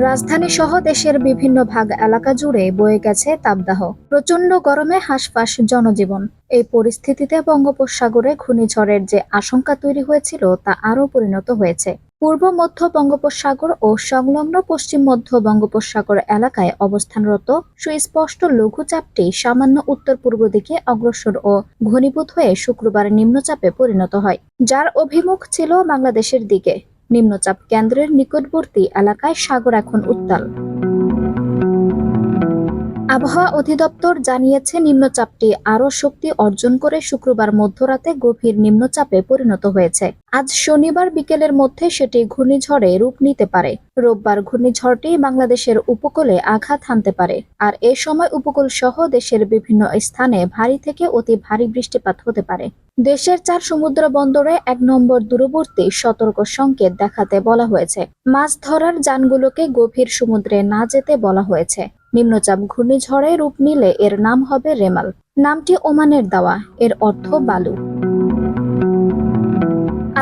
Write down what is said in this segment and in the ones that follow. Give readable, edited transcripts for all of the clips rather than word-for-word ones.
রাজধানী সহ দেশের বিভিন্ন ভাগ এলাকা জুড়ে বয়ে গেছে তাপদাহ। প্রচণ্ড গরমে হাঁসফাঁস জনজীবন। এই পরিস্থিতিতে বঙ্গোপসাগরে ঘূর্ণিঝড়ের যে আশঙ্কা তৈরি হয়েছিল তা আরও পরিণত হয়েছে। পূর্ব মধ্য বঙ্গোপসাগর ও সংলগ্ন পশ্চিম মধ্য বঙ্গোপসাগর এলাকায় অবস্থানরত সুস্পষ্ট লঘুচাপটি সামান্য উত্তর পূর্ব দিকে অগ্রসর ও ঘনীভূত হয়ে শুক্রবার নিম্নচাপে পরিণত হয়, যার অভিমুখ ছিল বাংলাদেশের দিকে। নিম্নচাপ কেন্দ্রের নিকটবর্তী এলাকায় সাগর এখন উত্তাল। আবহাওয়া অধিদপ্তর জানিয়েছে, নিম্নচাপটি আরও শক্তি অর্জন করে শুক্রবার মধ্যরাতে গভীর নিম্নচাপে পরিণত হয়েছে। আজ শনিবার বিকেলের মধ্যে সেটি ঘূর্ণিঝড়ে রূপ নিতে পারে। রোববার ঘূর্ণিঝড়টি বাংলাদেশের উপকূলে আঘাত হানতে পারে, আর এ সময় উপকূল সহ দেশের বিভিন্ন স্থানে ভারী থেকে অতি ভারী বৃষ্টিপাত হতে পারে। দেশের 4 সমুদ্র বন্দরে 1 নম্বর দূরবর্তী সতর্ক সংকেত দেখাতে বলা হয়েছে। মাছ ধরার যানগুলোকে গভীর সমুদ্রে না যেতে বলা হয়েছে। নিম্নচাপ ঘূর্ণিঝড়ে রূপ নিলে এর নাম হবে রেমাল। নামটি ওমানের দেওয়া, এর অর্থ বালু।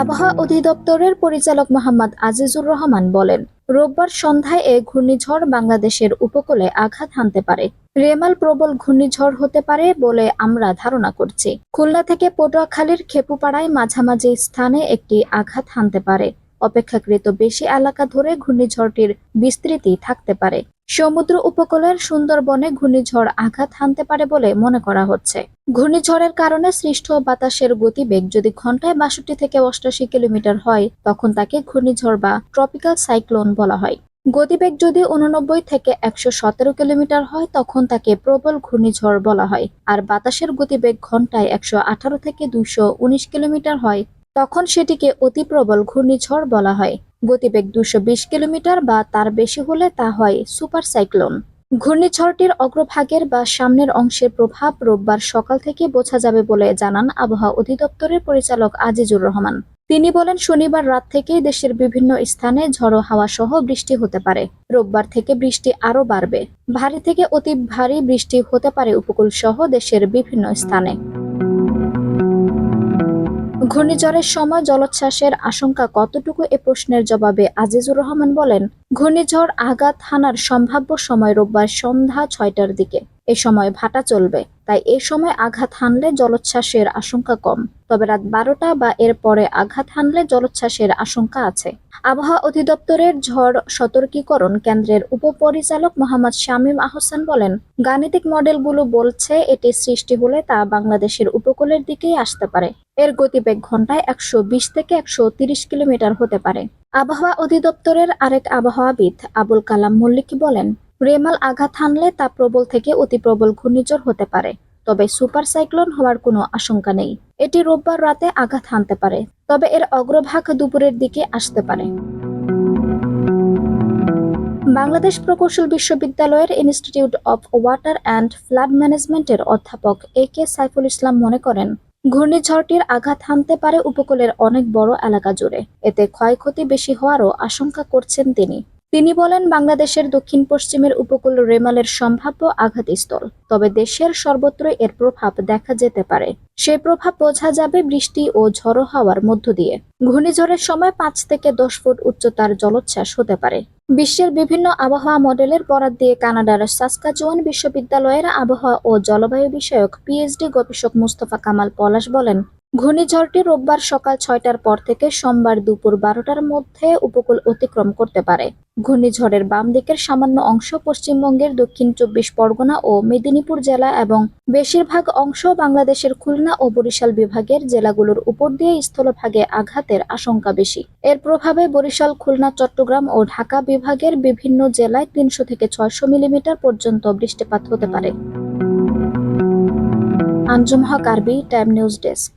আবহাওয়া অধিদপ্তরের পরিচালক মোহাম্মদ আজিজুর রহমান বলেন, রোববার সন্ধ্যায় এ ঘূর্ণিঝড় বাংলাদেশের উপকূলে আঘাত হানতে পারে। রেমাল প্রবল ঘূর্ণিঝড় হতে পারে বলে আমরা ধারণা করছি। খুলনা থেকে পটুয়াখালীর খেপুপাড়ায় মাঝামাঝি স্থানে একটি আঘাত হানতে পারে। অপেক্ষাকৃত বেশি এলাকা ধরে ঘূর্ণিঝড়টির বিস্তৃতি থাকতে পারে। সমুদ্র উপকূলের সুন্দরবনে ঘূর্ণিঝড় আঘাত হানতে পারে বলে মনে করা হচ্ছে। ঘূর্ণিঝড়ের কারণে সৃষ্ট বাতাসের গতিবেগ যদি ঘন্টায় 62 থেকে 88 কিলোমিটার হয়, তখন তাকে ঘূর্ণিঝড় বা ট্রপিক্যাল সাইক্লোন বলা হয়। গতিবেগ যদি 89 থেকে 117 কিলোমিটার হয়, তখন তাকে প্রবল ঘূর্ণিঝড় বলা হয়। আর বাতাসের গতিবেগ ঘন্টায় 118 থেকে 219 কিলোমিটার হয়, তখন সেটিকে অতি প্রবল ঘূর্ণিঝড় বলা হয়। গতিবেগ 220 কিলোমিটার বা তার বেশি হলে তা হয় সুপার সাইক্লোন। ঘূর্ণিঝড়টির অগ্রভাগের বা সামনের অংশের প্রভাব রোববার সকাল থেকে বোঝা যাবে বলে জানান আবহাওয়া অধিদপ্তরের পরিচালক আজিজুর রহমান। তিনি বলেন, শনিবার রাত থেকেই দেশের বিভিন্ন স্থানে ঝড়ো হাওয়া সহ বৃষ্টি হতে পারে। রোববার থেকে বৃষ্টি আরও বাড়বে। ভারী থেকে অতি ভারী বৃষ্টি হতে পারে উপকূল সহ দেশের বিভিন্ন স্থানে। ঘূর্ণিঝড়ের সময় জলোচ্ছ্বাসের আশঙ্কা কতটুকু এ প্রশ্নের জবাবে আজিজুর রহমান বলেন, ঘূর্ণিঝড় আঘাত হানার সম্ভাব্য সময় রোববার সন্ধ্যা 6টার দিকে। এ সময় ভাটা চলবে, তাই এ সময় আঘাত হানলে জলোচ্ছ্বাসের আশঙ্কা কম। তবে রাত 12টা বা এর পরে আঘাত হানলে জলোচ্ছ্বাসের আশঙ্কা আছে। আবহাওয়া অধিদপ্তরের ঝড় সতর্কীকরণ কেন্দ্রের উপপরিচালক মোহাম্মদ শামীম আহসান বলেন, গাণিতিক মডেলগুলো বলছে এটি সৃষ্টি হলে তা বাংলাদেশের উপকূলের দিকেই আসতে পারে। এর গতিবেগ ঘন্টায় 120 থেকে 130 কিলোমিটার হতে পারে। আবহাওয়া অধিদপ্তরের আরেক আবহাওয়াবিদ আবুল কালাম মল্লিক বলেন, রেমাল আঘাত হানলে তা প্রবল থেকে অতি প্রবল ঘূর্ণিঝড় হতে পারে, তবে সুপার সাইক্লোন হওয়ার কোনো আশঙ্কা নেই। এটি রোববার রাতে আঘাত হানতে পারে, তবে এর অগ্রভাগ দুপুরের দিকে আসতে পারে। বাংলাদেশ প্রকৌশল বিশ্ববিদ্যালয়ের institute of water and flood ম্যানেজমেন্টের অধ্যাপক এ.কে. সাইফুল ইসলাম মনে করেন, ঘূর্ণিঝড়টির আঘাত হানতে পারে উপকূলের অনেক বড় এলাকা জুড়ে। এতে ক্ষয়ক্ষতি বেশি হওয়ারও আশঙ্কা করছেন তিনি। তিনি বলেন, বাংলাদেশের দক্ষিণ পশ্চিমের উপকূল রেমালের সম্ভাব্য আঘাতস্থল, তবে দেশের সর্বত্রই এর প্রভাব দেখা যেতে পারে। সেই প্রভাব বোঝা যাবে বৃষ্টি ও ঝড়ো হাওয়ার মধ্য দিয়ে। ঘূর্ণিঝড়ের সময় 5 থেকে 10 ফুট উচ্চতার জলোচ্ছ্বাস হতে পারে। বিশ্বের বিভিন্ন আবহাওয়া মডেলের বরাত দিয়ে কানাডার সাসকাচুয়ান বিশ্ববিদ্যালয়ের আবহাওয়া ও জলবায়ু বিষয়ক পিএইচডি গবেষক মুস্তফা কামাল পলাশ বলেন, ঘূর্ণিঝড়টি রোববার সকাল 6টার পর থেকে সোমবার দুপুর 12টার মধ্যে উপকূল অতিক্রম করতে পারে। ঘূর্ণিঝড়ের বাম দিকের সামান্য অংশ পশ্চিমবঙ্গের দক্ষিণ 24 পরগনা ও মেদিনীপুর জেলা এবং বেশিরভাগ অংশ বাংলাদেশের খুলনা ও বরিশাল বিভাগের জেলাগুলোর উপর দিয়ে স্থলভাগে আঘাতের আশঙ্কা বেশি। এর প্রভাবে বরিশাল, খুলনা, চট্টগ্রাম ও ঢাকা বিভাগের বিভিন্ন জেলায় 300 থেকে 600 মিলিমিটার পর্যন্ত বৃষ্টিপাত হতে পারে। আঞ্জুম হক আরবি, টাইম নিউজ ডেস্ক।